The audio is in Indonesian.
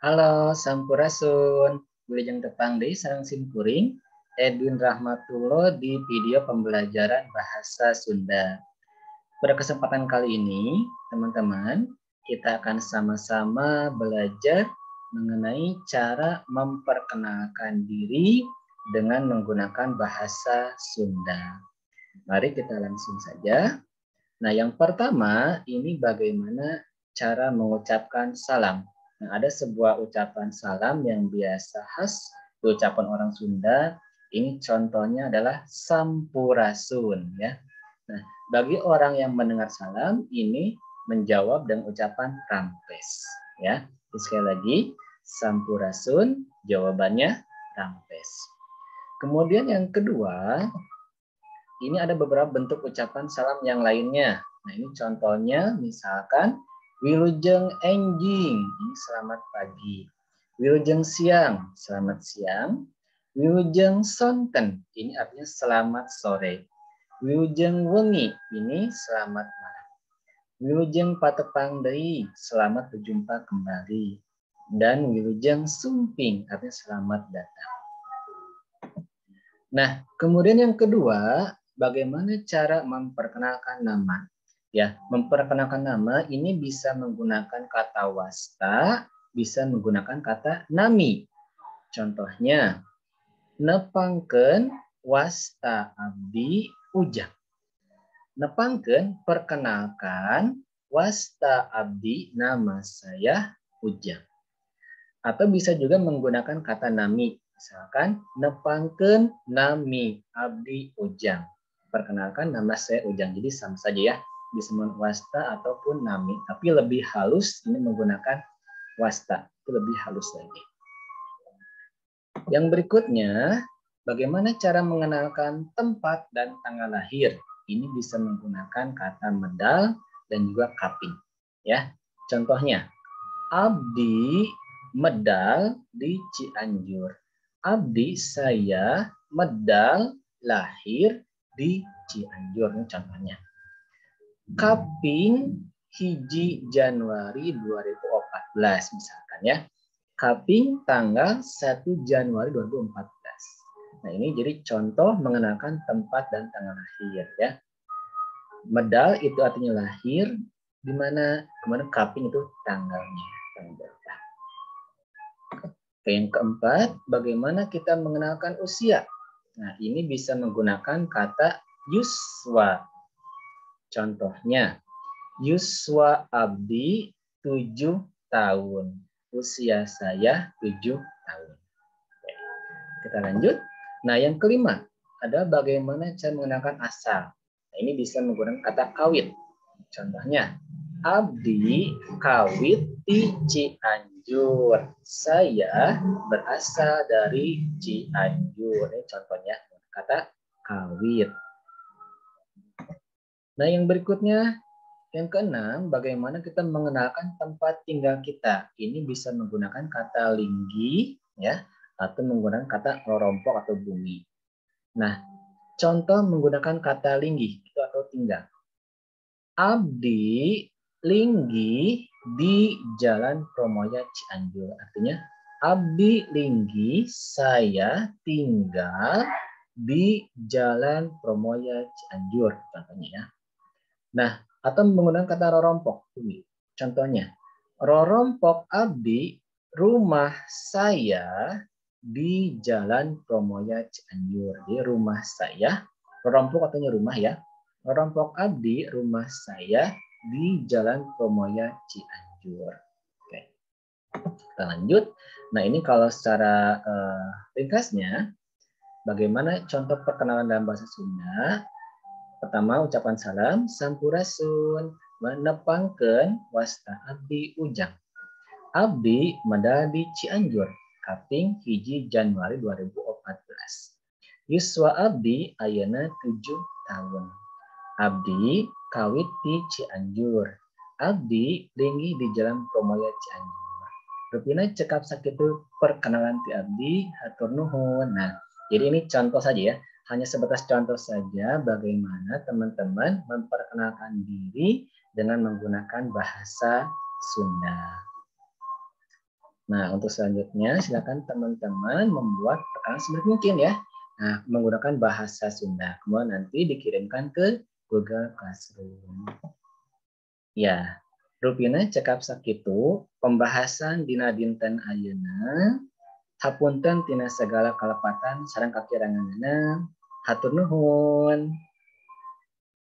Halo, Sampurasun. Wilujeng tepang deui sareng simkuring Edwin Rahmatullah di video pembelajaran bahasa Sunda. Pada kesempatan kali ini, teman-teman, kita akan sama-sama belajar mengenai cara memperkenalkan diri dengan menggunakan bahasa Sunda. Mari kita langsung saja. Nah, yang pertama ini bagaimana cara mengucapkan salam. Nah, ada sebuah ucapan salam yang biasa khas ucapan orang Sunda. Ini contohnya adalah sampurasun, ya. Nah, bagi orang yang mendengar salam ini menjawab dengan ucapan rampes, ya. Sekali lagi, sampurasun, jawabannya rampes. Kemudian yang kedua, ini ada beberapa bentuk ucapan salam yang lainnya. Nah, ini contohnya misalkan Wilujeng enjing, ini selamat pagi. Wilujeng siang, selamat siang. Wilujeng sonten, ini artinya selamat sore. Wilujeng wengi, ini selamat malam. Wilujeng patepang deui, selamat berjumpa kembali. Dan wilujeng sumping, artinya selamat datang. Nah, kemudian yang kedua, bagaimana cara memperkenalkan nama? Ya, memperkenalkan nama ini bisa menggunakan kata wasta, bisa menggunakan kata nami. Contohnya, nepangkeun wasta abdi ujang. Nepangkeun, perkenalkan wasta abdi, nama saya Ujang. Atau bisa juga menggunakan kata nami. Misalkan, nepangkeun nami abdi Ujang. Perkenalkan nama saya Ujang. Jadi sama saja ya. Bisa wasta ataupun nami. Tapi lebih halus ini menggunakan wasta. Itu lebih halus lagi. Yang berikutnya, bagaimana cara mengenalkan tempat dan tanggal lahir. Ini bisa menggunakan kata medal dan juga kaping. Ya, contohnya, abdi medal di Cianjur. Abdi saya medal lahir di Cianjur. Ini contohnya. Kaping hiji Januari 2014 misalkan ya. Kaping tanggal 1 Januari 2014. Nah, ini jadi contoh mengenalkan tempat dan tanggal lahir ya. Medal itu artinya lahir, di mana kemudian kaping itu tanggalnya. Yang keempat, bagaimana kita mengenalkan usia? Nah, ini bisa menggunakan kata yuswa. Contohnya, yuswa abdi 7 tahun. Usia saya 7 tahun. Oke, kita lanjut. Nah, yang kelima, ada bagaimana cara menggunakan asal. Nah, ini bisa menggunakan kata kawit. Contohnya, abdi kawit di Cianjur. Saya berasal dari Cianjur. Ini contohnya kata kawit. Nah, yang berikutnya, yang keenam, bagaimana kita mengenalkan tempat tinggal kita. Ini bisa menggunakan kata linggi, ya, atau menggunakan kata rorompok atau bumi. Nah, contoh menggunakan kata linggi itu atau tinggal. Abdi linggi di Jalan Promoya Cianjur. Artinya, abdi linggi, saya tinggal di Jalan Promoya Cianjur. Contohnya ya. Nah, atau menggunakan kata rorompok. Contohnya, rorompok abdi rumah saya di Jalan Promoya Cianjur. Di rumah saya, rorompok artinya rumah ya. Rorompok abdi rumah saya di Jalan Promoya Cianjur. Oke. Kita lanjut. Nah, ini kalau secara ringkasnya, bagaimana contoh perkenalan dalam bahasa Sunda? Pertama, ucapan salam, sampurasun, menepangkeun wasta abdi ujang. Abdi medal di Cianjur, kaping hiji Januari 2014. Yuswa abdi ayeuna 7 tahun. Abdi kawit di Cianjur. Abdi linggi di Jalan Promoya Cianjur. Rupina cekap sakitu perkenalan ti abdi, hatur nuhun. Nah, jadi ini contoh saja ya. Hanya sebatas contoh saja bagaimana teman-teman memperkenalkan diri dengan menggunakan bahasa Sunda. Nah, untuk selanjutnya silakan teman-teman membuat rekaman sebaik mungkin ya. Nah, menggunakan bahasa Sunda. Kemudian nanti dikirimkan ke Google Classroom. Ya, rupina cekap sakitu pembahasan dina dinten ayeuna. Hapunten tina segala kalepatan sareng kakiranganna. Hatur nuhun.